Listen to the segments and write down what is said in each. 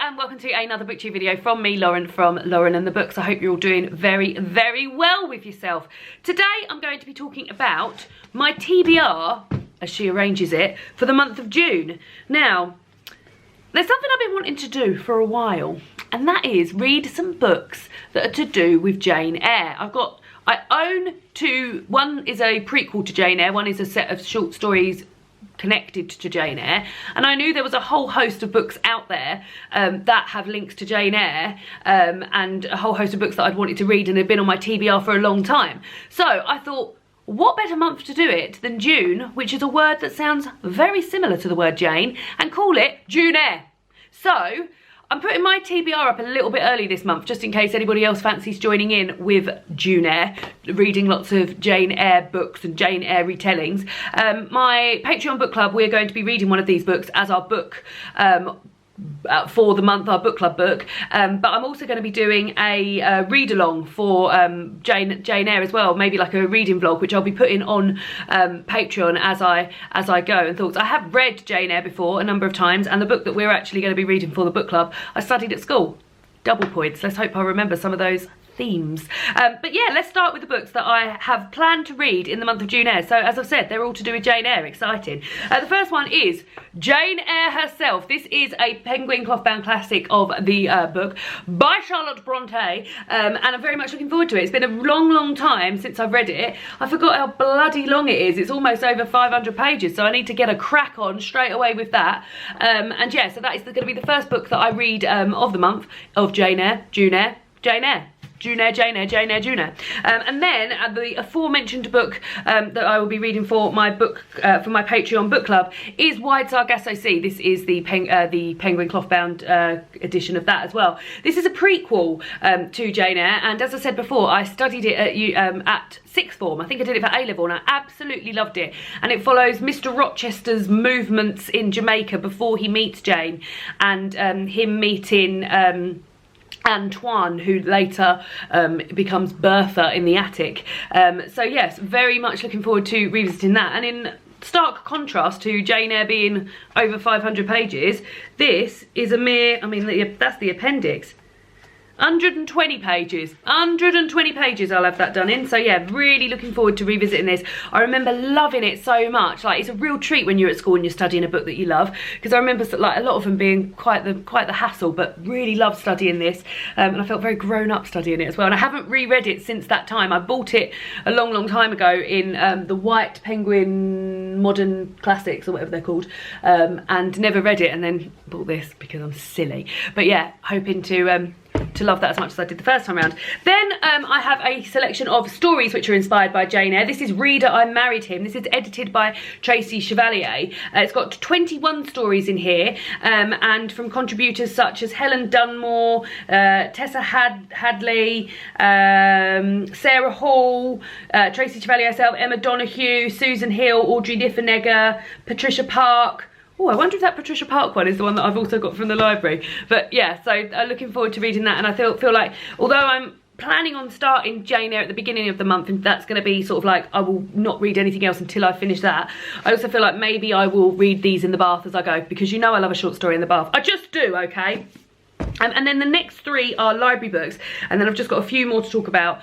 and welcome to another BookTube video from me, Lauren, from Lauren and the Books. I hope you're all doing very, very well with yourself. Today I'm going to be talking about my TBR, as she arranges it, for the month of June. Now, there's something I've been wanting to do for a while, and that is read some books that are to do with Jane Eyre. I own two. One is a prequel to Jane Eyre, one is a set of short stories connected to Jane Eyre, and I knew there was a whole host of books out there that have links to Jane Eyre, and a whole host of books that I'd wanted to read and had been on my TBR for a long time. So I thought, what better month to do it than June, which is a word that sounds very similar to the word Jane, and call it June Eyre. So I'm putting my TBR up a little bit early this month, just in case anybody else fancies joining in with June Eyre, reading lots of Jane Eyre books and Jane Eyre retellings. My Patreon book club, we're going to be reading one of these books as our book for the month, our book club book, but I'm also going to be doing a read along for Jane Eyre as well, maybe like a reading vlog, which I'll be putting on Patreon as I go. And thoughts, I have read Jane Eyre before a number of times, and the book that we're actually going to be reading for the book club I studied at school. Double points. Let's hope I remember some of those themes. But yeah, let's start with the books that I have planned to read in the month of June Eyre. So as I've said, they're all to do with Jane Eyre. Exciting. The first one is Jane Eyre herself. This is a penguin cloth-bound classic of the book by Charlotte Bronte, and I'm very much looking forward to it. It's been a long time since I've read it. I forgot how bloody long it is. It's almost over 500 pages, so I need to get a crack on straight away with that. And yeah, so that is going to be the first book that I read of the month of Jane Eyre, June Eyre, Jane Eyre. June Eyre, Jane Eyre, Jane Eyre, June Eyre. And then the aforementioned book that I will be reading for my book for my Patreon book club is Wide Sargasso Sea. This is the penguin cloth-bound edition of that as well. This is a prequel to Jane Eyre, and as I said before, I studied it at sixth form. I think I did it for A-level, and I absolutely loved it. And it follows Mr. Rochester's movements in Jamaica before he meets Jane, and him meeting Antoine, who later becomes Bertha in the attic. So yes, very much looking forward to revisiting that. And in stark contrast to Jane Eyre being over 500 pages, this is a mere, I mean, that's the appendix. 120 pages. 120 pages I'll have that done in. So yeah, really looking forward to revisiting this. I remember loving it so much. Like, it's a real treat when you're at school and you're studying a book that you love, because I remember like a lot of them being quite the hassle, but really loved studying this, and I felt very grown up studying it as well. And I haven't reread it since that time. I bought it a long time ago in the White Penguin Modern Classics, or whatever they're called, and never read it, and then bought this because I'm silly. But yeah, hoping to love that as much as I did the first time around. Then I have a selection of stories which are inspired by Jane Eyre. This is Reader, I Married Him. This is edited by Tracy Chevalier. It's got 21 stories in here, and from contributors such as Helen Dunmore, Tessa Hadley, Sarah Hall, Tracy Chevalier herself, Emma Donoghue, Susan Hill, Audrey Niffenegger, Patricia Park. Oh, I wonder if that Patricia Park one is the one that I've also got from the library. But yeah, so looking forward to reading that. And I feel like, although I'm planning on starting Jane Eyre at the beginning of the month, and that's going to be sort of like, I will not read anything else until I finish that, I also feel like maybe I will read these in the bath as I go, because you know I love a short story in the bath. I just do, okay? And then the next three are library books, and then I've just got a few more to talk about.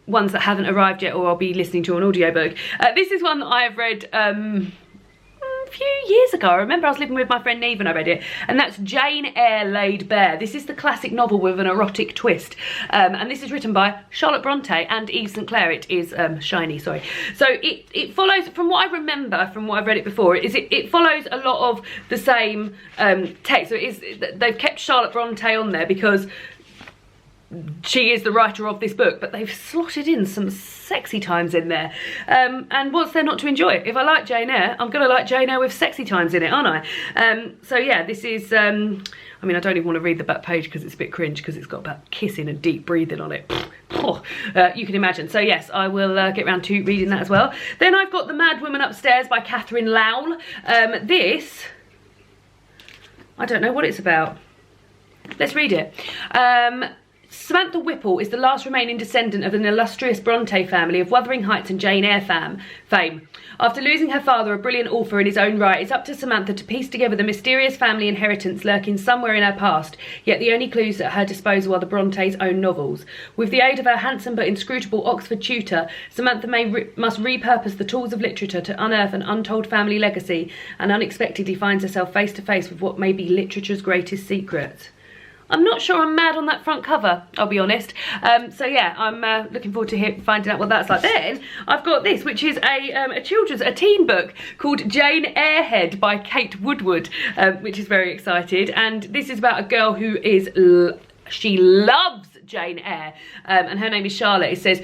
Ones that haven't arrived yet, or I'll be listening to an audiobook. This is one that I have read a few years ago. I remember I was living with my friend Neve and I read it, and that's Jane Eyre Laid Bare. This is the classic novel with an erotic twist, and this is written by Charlotte Bronte and Eve St Clair. It is shiny, sorry. So it follows, from what I remember from what I've read it before, it follows a lot of the same text. So they've kept Charlotte Bronte on there because she is the writer of this book, but they've slotted in some sexy times in there. And what's there not to enjoy? If I like Jane Eyre, I'm gonna like Jane Eyre with sexy times in it, aren't I? So yeah, this is, I mean, I don't even want to read the back page because it's a bit cringe, because it's got about kissing and deep breathing on it. You can imagine. So yes, I will get round to reading that as well. Then I've got The Mad Woman Upstairs by Katherine Lowell. This, I don't know what it's about. Let's read it. Samantha Whipple is the last remaining descendant of an illustrious Bronte family of Wuthering Heights and Jane Eyre fame. After losing her father, a brilliant author in his own right, it's up to Samantha to piece together the mysterious family inheritance lurking somewhere in her past, yet the only clues at her disposal are the Brontes' own novels. With the aid of her handsome but inscrutable Oxford tutor, Samantha must repurpose the tools of literature to unearth an untold family legacy, and unexpectedly finds herself face to face with what may be literature's greatest secret. I'm not sure I'm mad on that front cover, I'll be honest. So yeah, I'm looking forward to finding out what that's like. Then I've got this, which is a teen book called Jane Eyre by Kate Woodward, which is very excited. And this is about a girl who she loves Jane Eyre, and her name is Charlotte. It says,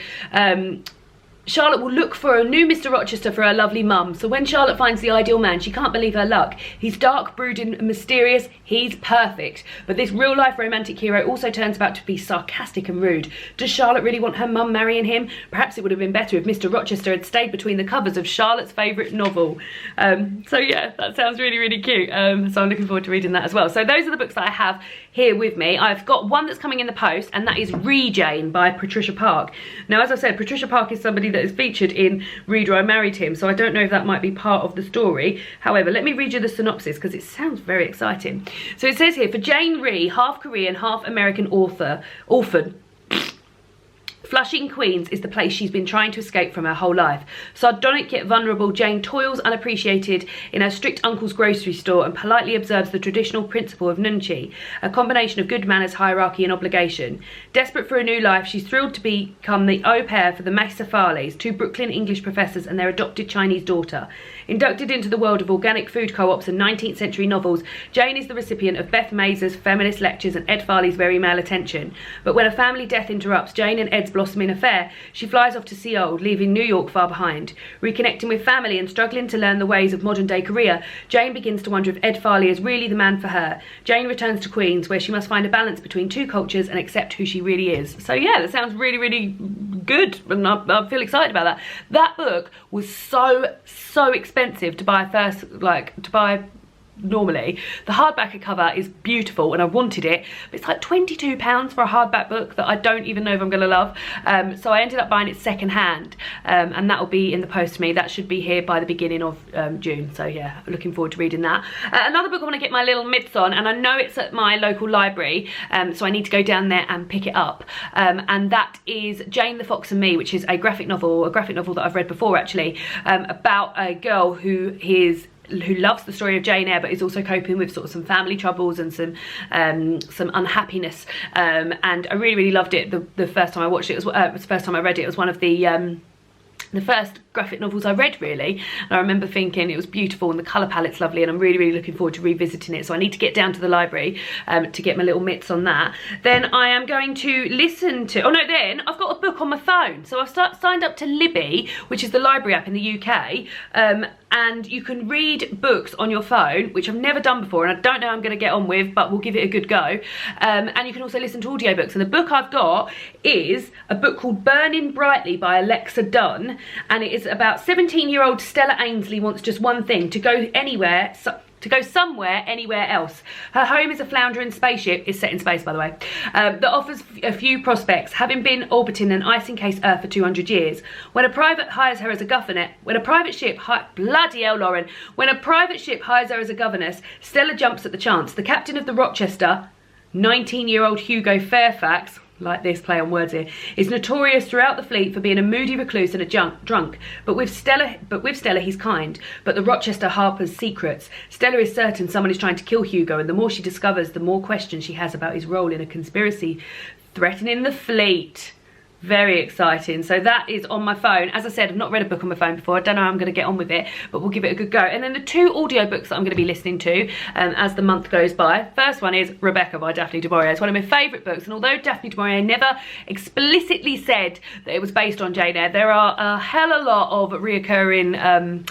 Charlotte will look for a new Mr. Rochester for her lovely mum. So when Charlotte finds the ideal man, she can't believe her luck. He's dark, brooding, and mysterious. He's perfect. But this real-life romantic hero also turns out to be sarcastic and rude. Does Charlotte really want her mum marrying him? Perhaps it would have been better if Mr. Rochester had stayed between the covers of Charlotte's favourite novel. So yeah, that sounds really, really cute. So I'm looking forward to reading that as well. So those are the books that I have here with me. I've got one that's coming in the post, and that is Jane by Patricia Park. Now, as I said, Patricia Park is somebody that is featured in Reader I Married Him, so I don't know if that might be part of the story. However, let me read you the synopsis because it sounds very exciting. So it says here, for Jane Eyre, half Korean, half American orphan, Flushing, Queens is the place she's been trying to escape from her whole life. Sardonic yet vulnerable, Jane toils unappreciated in her strict uncle's grocery store and politely observes the traditional principle of nunchi, a combination of good manners, hierarchy and obligation. Desperate for a new life, she's thrilled to become the au pair for the Masafales, two Brooklyn English professors and their adopted Chinese daughter. Inducted into the world of organic food co-ops and 19th century novels, Jane is the recipient of Beth Mazer's feminist lectures and Ed Farley's very male attention. But when a family death interrupts Jane and Ed's blossoming affair, she flies off to see old, leaving New York far behind. Reconnecting with family and struggling to learn the ways of modern-day Korea, Jane begins to wonder if Ed Farley is really the man for her. Jane returns to Queens, where she must find a balance between two cultures and accept who she really is. So yeah, that sounds really, really good, and I feel excited about that. That book was so expensive to buy normally. The hardback cover is beautiful and I wanted it, but it's like £22 for a hardback book that I don't even know if I'm going to love. So I ended up buying it second hand, and that will be in the post to me. That should be here by the beginning of June. So yeah, looking forward to reading that. Another book I want to get my little mitts on, and I know it's at my local library, so I need to go down there and pick it up. And that is Jane the Fox and Me, which is a graphic novel that I've read before actually, about a girl who loves the story of Jane Eyre, but is also coping with sort of some family troubles and some unhappiness. And I really, really loved it. The first time I watched it, the first time I read it, it was one of the first graphic novels I read, really, and I remember thinking it was beautiful and the colour palette's lovely, and I'm really, really looking forward to revisiting it. So I need to get down to the library to get my little mitts on that. Then I am going to listen to, then I've got a book on my phone. So I've signed up to Libby, which is the library app in the UK, and you can read books on your phone, which I've never done before, and I don't know how I'm going to get on with, but we'll give it a good go. And you can also listen to audiobooks, and the book I've got is a book called Burning Brightly by Alexa Dunn, and it is about 17-year-old Stella Ainsley wants just one thing: to go anywhere, to go somewhere, anywhere else. Her home is a floundering spaceship, it's set in space by the way, that offers a few prospects, having been orbiting an ice-encased Earth for 200 years. When a private hires her as a governess, when a private ship hires her as a governess, Stella jumps at the chance. The captain of the Rochester, 19-year-old Hugo Fairfax, like this play on words here, is notorious throughout the fleet for being a moody recluse and a drunk. But with Stella he's kind. But the Rochester harbors secrets. Stella is certain someone is trying to kill Hugo, and the more she discovers, the more questions she has about his role in a conspiracy threatening the fleet. Very exciting. So that is on my phone. As I said, I've not read a book on my phone before. I don't know how I'm going to get on with it, but we'll give it a good go. And then the two audiobooks that I'm going to be listening to as the month goes by. First one is Rebecca by Daphne du Maurier. It's one of my favourite books, and although Daphne du Maurier never explicitly said that it was based on Jane Eyre, there are a hell of a lot of reoccurring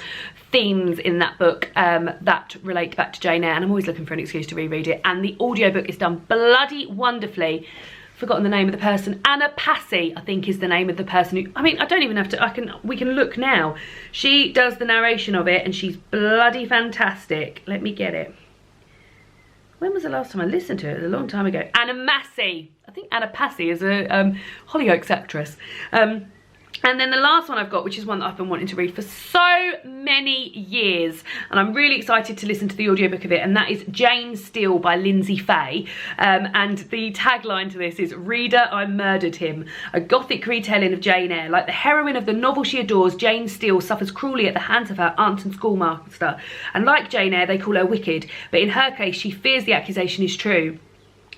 themes in that book that relate back to Jane Eyre, and I'm always looking for an excuse to reread it. And the audiobook is done bloody wonderfully. Forgotten the name of the person. Anna Passy, I think, is the name of the person who, I don't even have to, we can look now. She does the narration of it and she's bloody fantastic. Let me get it. when was the last time I listened to it? It was a long time ago. Anna Massey. I think Anna Massey is a Hollyoaks actress. And then the last one I've got, which is one that I've been wanting to read for so many years, and I'm really excited to listen to the audiobook of it, and that is Jane Steele by Lindsay Fay. And the tagline to this is, "Reader, I murdered him. A gothic retelling of Jane Eyre. Like the heroine of the novel she adores, Jane Steele suffers cruelly at the hands of her aunt and schoolmaster. And like Jane Eyre, they call her wicked, but in her case, she fears the accusation is true.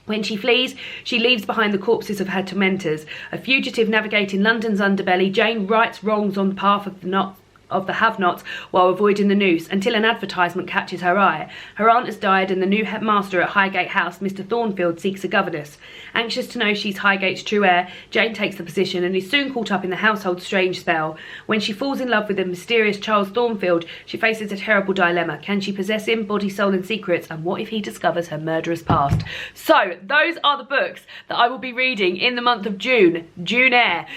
When she flees, she leaves behind the corpses of her tormentors. A fugitive navigating London's underbelly, Jane rights wrongs on the path of the have-nots while avoiding the noose, until an advertisement catches her eye. Her aunt has died and the new headmaster at Highgate House, Mr. Thornfield, seeks a governess. Anxious to know she's Highgate's true heir, Jane takes the position and is soon caught up in the household's strange spell. When she falls in love with the mysterious Charles Thornfield, she faces a terrible dilemma. Can she possess him, body, soul and secrets? And what if he discovers her murderous past?" So those are the books that I will be reading in the month of June. June Eyre.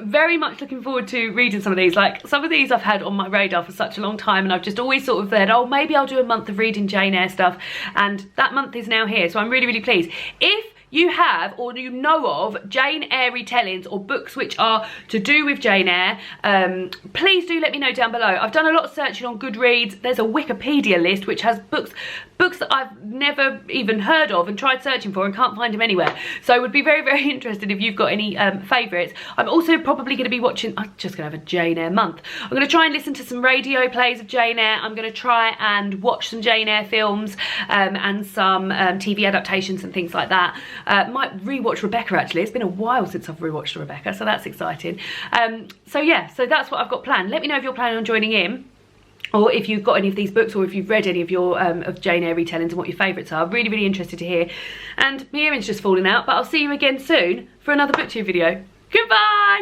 Very much looking forward to reading some of these. Like, some of these I've had on my radar for such a long time, and I've just always sort of said, oh, maybe I'll do a month of reading Jane Eyre stuff, and that month is now here, so I'm really, really pleased. If you have or you know of Jane Eyre retellings or books which are to do with Jane Eyre, please do let me know down below. I've done a lot of searching on Goodreads. There's a Wikipedia list which has books that I've never even heard of and tried searching for and can't find them anywhere. So I would be very, very interested if you've got any favourites. I'm also probably going to be watching, I'm just going to have a Jane Eyre month. I'm going to try and listen to some radio plays of Jane Eyre. I'm going to try and watch some Jane Eyre films and some TV adaptations and things like that. Might rewatch Rebecca actually. It's been a while since I've rewatched Rebecca, so that's exciting. So yeah, so that's what I've got planned. Let me know if you're planning on joining in, or if you've got any of these books, or if you've read any of your of Jane Eyre retellings and what your favourites are. Really, really interested to hear. And my earring's just falling out, but I'll see you again soon for another booktube video. Goodbye!